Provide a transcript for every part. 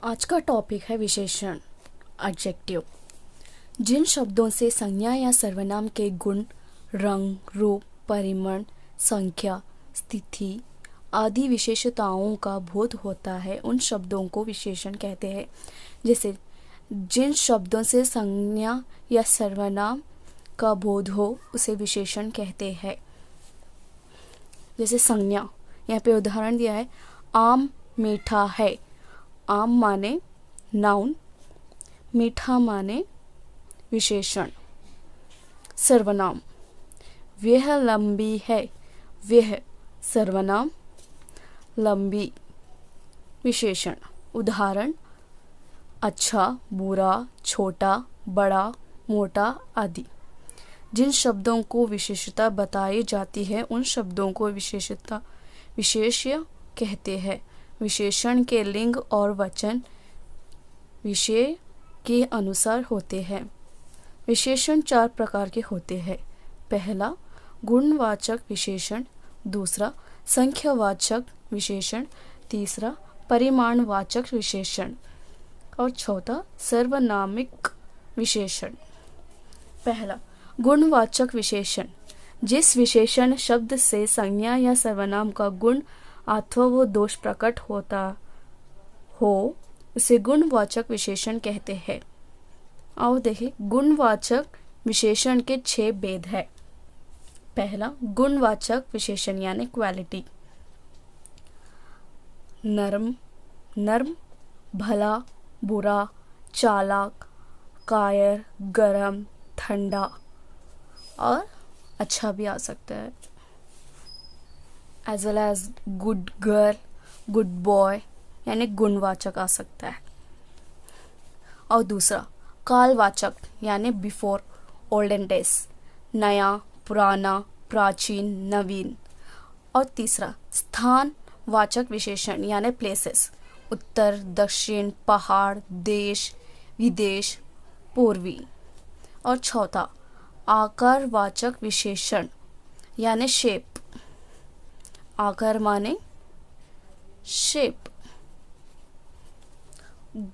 आज का टॉपिक है विशेषण एडजेक्टिव। जिन शब्दों से संज्ञा या सर्वनाम के गुण, रंग, रूप, परिमाण, संख्या, स्थिति आदि विशेषताओं का बोध होता है उन शब्दों को विशेषण कहते हैं। जैसे जिन शब्दों से संज्ञा या सर्वनाम का बोध हो उसे विशेषण कहते हैं। जैसे संज्ञा, यहाँ पे उदाहरण दिया है, आम मीठा है। आम माने नाउन, मीठा माने विशेषण। सर्वनाम, वह लंबी है। वह सर्वनाम, लंबी विशेषण। उदाहरण अच्छा, बुरा, छोटा, बड़ा, मोटा आदि। जिन शब्दों को विशेषता बताई जाती है उन शब्दों को विशेष्य कहते हैं। विशेषण के लिंग और वचन विषय के अनुसार होते हैं। विशेषण 4 प्रकार के होते हैं। पहला गुणवाचक विशेषण, दूसरा संख्यावाचक विशेषण, तीसरा परिमाणवाचक विशेषण और चौथा सर्वनामिक विशेषण। पहला गुणवाचक विशेषण, जिस विशेषण शब्द से संज्ञा या सर्वनाम का गुण अथवा वो दोष प्रकट होता हो उसे गुणवाचक विशेषण कहते हैं। आओ देखें, गुणवाचक विशेषण के 6 भेद है। पहला गुणवाचक विशेषण यानी क्वालिटी। नर्म, भला, बुरा, चालाक, कायर, गरम, ठंडा और अच्छा भी आ सकता है। As well as good girl, good boy यानी गुणवाचक आ सकता है। और दूसरा कालवाचक यानी बिफोर, ओल्डन डेज, नया, पुराना, प्राचीन, नवीन। और तीसरा स्थानवाचक विशेषण यानी प्लेसेस, उत्तर, दक्षिण, पहाड़, देश, विदेश, पूर्वी। और चौथा आकारवाचक विशेषण यानी शेप। आकार माने शेप,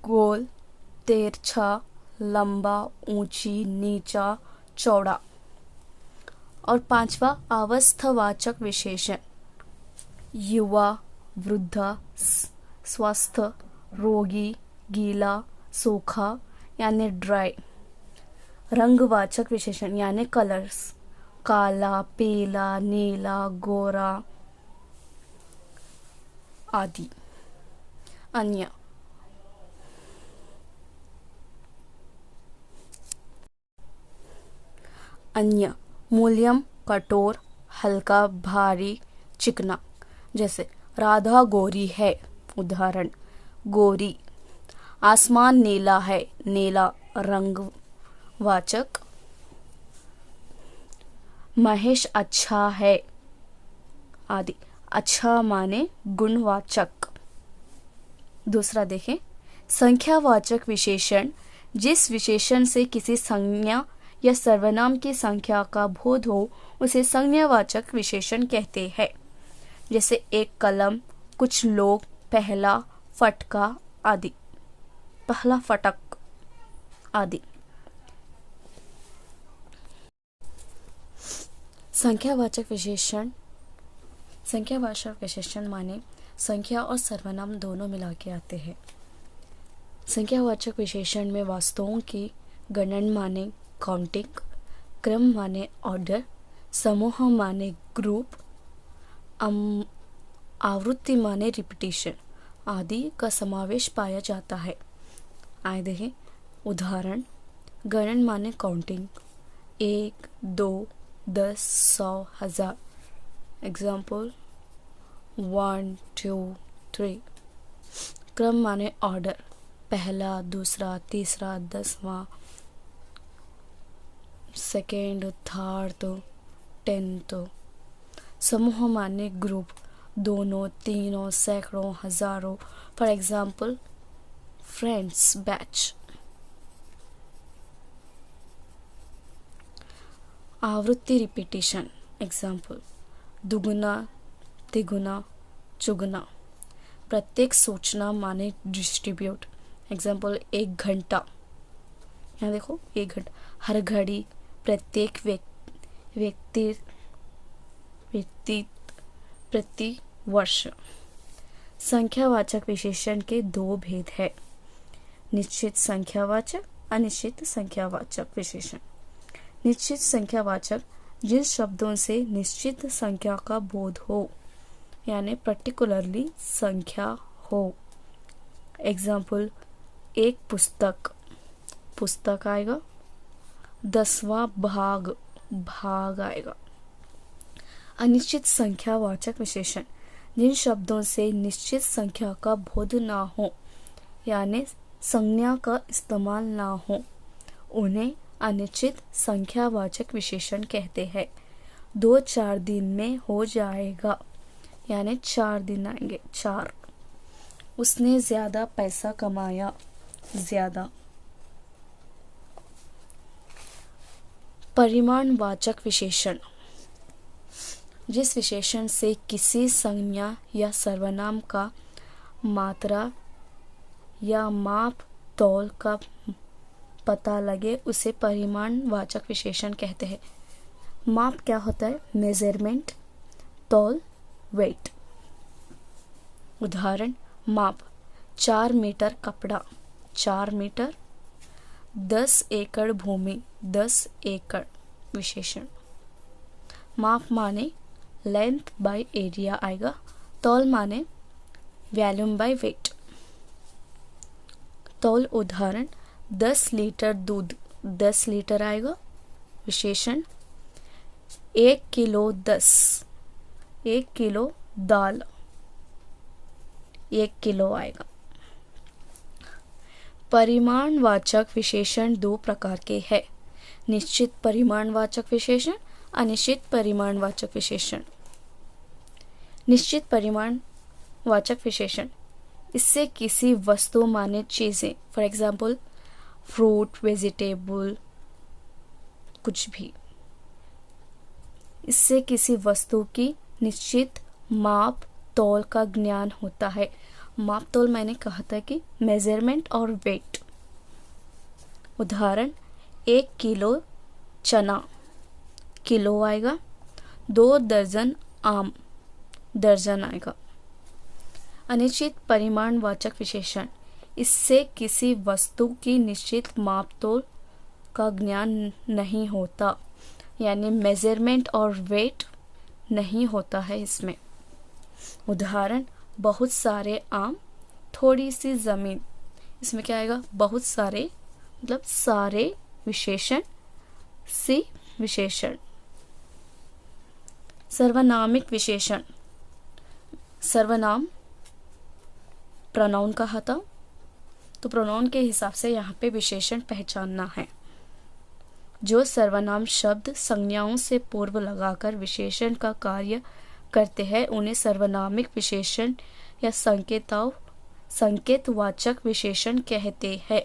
गोल, तिरछा, लंबा, ऊंची, नीचा, चौड़ा। और पांचवा अवस्थावाचक विशेषण, युवा, वृद्ध, स्वस्थ, रोगी, गीला, सूखा यानी ड्राई। रंगवाचक विशेषण यानी कलर्स, काला, पीला, नीला, गोरा आदि। अन्य मूल्यम, कठोर, हल्का, भारी, चिकना। जैसे राधा गोरी है। उदाहरण गोरी। आसमान नीला है। नीला रंगवाचक। महेश अच्छा है आदि। अच्छा माने गुणवाचक। दूसरा देखें, संख्यावाचक विशेषण, जिस विशेषण से किसी संज्ञा या सर्वनाम की संख्या का बोध हो उसे संज्ञावाचक विशेषण कहते हैं। जैसे एक कलम, कुछ लोग, पहला फटका आदि, पहला फटक आदि। संख्यावाचक विशेषण माने संख्या और सर्वनाम दोनों मिला के आते हैं। संख्यावाचक विशेषण में वस्तुओं की गणन माने काउंटिंग, क्रम माने ऑर्डर, समूह माने ग्रुप, आवृत्ति माने रिपीटिशन आदि का समावेश पाया जाता है। आए देखें उदाहरण, गणन माने काउंटिंग, 1, 2, 10, 100, 1000। एग्जाम्पल 1, 2, 3। क्रम माने ऑर्डर, पहला, दूसरा, तीसरा, 10वां, सेकेंड, थर्ड, 10th। समूह माने ग्रुप, दोनों, तीनों, सैकड़ों, हजारों। For example friends batch. आवृत्ति रिपीटिशन, एग्जाम्पल दुगुना, तिगुना, चुगुना। प्रत्येक सूचना माने डिस्ट्रीब्यूट, एग्जाम्पल, 1 घंटा, यहाँ देखो 1 घंटा। हर घड़ी, प्रत्येक व्यक्ति, प्रति वर्ष। संख्यावाचक विशेषण के 2 भेद है, निश्चित संख्यावाचक, अनिश्चित संख्यावाचक विशेषण। निश्चित संख्यावाचक जिन शब्दों से निश्चित संख्या का बोध हो, यानी पर्टिकुलरली संख्या हो। एग्जाम्पल, एक पुस्तक आएगा, 10वां भाग आएगा। अनिश्चित संख्यावाचक विशेषण जिन शब्दों से निश्चित संख्या का बोध ना हो, यानी संज्ञा का इस्तेमाल ना हो, उन्हें अनिश्चित संख्यावाचक विशेषण कहते हैं। 2-4 दिन में हो जाएगा, यानी 4 दिन आएंगे। 4, उसने ज्यादा पैसा कमाया, ज्यादा। परिमाणवाचक विशेषण जिस विशेषण से किसी संज्ञा या सर्वनाम का मात्रा या माप तौल का पता लगे, उसे परिमाणवाचक विशेषण कहते हैं। माप क्या होता है? मेजरमेंट, तौल, वेट। उदाहरण, माप 4 मीटर कपड़ा, 4 मीटर। 10 एकड़ भूमि, 10 एकड़। विशेषण। माप माने लेंथ बाय एरिया आएगा। तौल माने वॉल्यूम बाय वेट। तौल, उदाहरण 10 लीटर दूध, 10 लीटर आएगा। विशेषण। 1 किलो 10, 1 किलो दाल, 1 किलो आएगा। परिमाणवाचक विशेषण 2 प्रकार के हैं, निश्चित परिमाणवाचक विशेषण, अनिश्चित परिमाणवाचक विशेषण। निश्चित परिमाणवाचक विशेषण, इससे किसी वस्तु माने चीजें, फॉर एग्जाम्पल फ्रूट, वेजिटेबल, कुछ भी, इससे किसी वस्तु की निश्चित माप तौल का ज्ञान होता है। माप तौल मैंने कहा था कि मेजरमेंट और वेट। उदाहरण, 1 किलो चना, किलो आएगा। 2 दर्जन आम, दर्जन आएगा। अनिश्चित परिमाणवाचक विशेषण, इससे किसी वस्तु की निश्चित माप तौल का ज्ञान नहीं होता, यानी मेजरमेंट और वेट नहीं होता है इसमें। उदाहरण, बहुत सारे आम, थोड़ी सी जमीन। इसमें क्या आएगा? बहुत सारे मतलब सारे विशेषण, सी विशेषण। सर्वनामिक विशेषण, सर्वनाम प्रोनाउन कहा था, तो प्रोनाउन के हिसाब से यहाँ पे विशेषण पहचानना है। जो सर्वनाम शब्द संज्ञाओं से पूर्व लगाकर विशेषण का कार्य करते हैं, उन्हें सर्वनामिक विशेषण या संकेतवाचक विशेषण कहते हैं।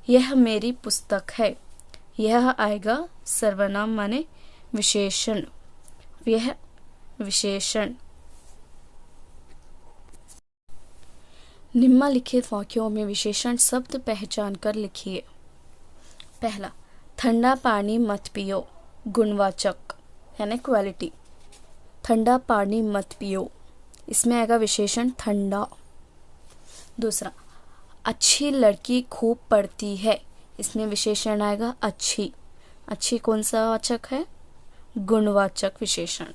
यह मेरी पुस्तक है, यह आएगा सर्वनाम माने विशेषण, यह विशेषण। निम्नलिखित वाक्यों में विशेषण शब्द पहचान कर लिखिए। पहला, ठंडा पानी मत पियो, गुणवाचक यानी क्वालिटी। ठंडा पानी मत पियो, इसमें आएगा विशेषण ठंडा। दूसरा, अच्छी लड़की खूब पढ़ती है, इसमें विशेषण आएगा अच्छी। अच्छी कौन सा वाचक है? गुणवाचक विशेषण।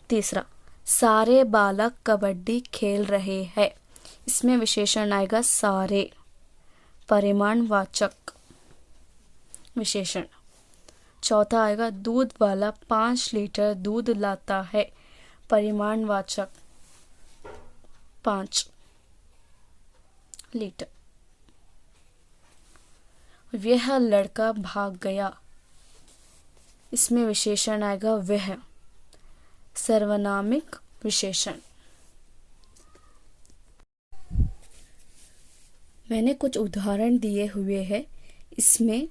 तीसरा, सारे बालक कबड्डी खेल रहे हैं, इसमें विशेषण आएगा सारे, परिमाणवाचक विशेषण। चौथा आएगा, दूध वाला 5 लीटर दूध लाता है, परिमाणवाचक 5 लीटर। वह लड़का भाग गया, इसमें विशेषण आएगा वह, सर्वनामिक विशेषण। मैंने कुछ उदाहरण दिए हुए हैं, इसमें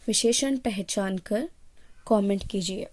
विशेषण पहचान कर कमेंट कीजिए।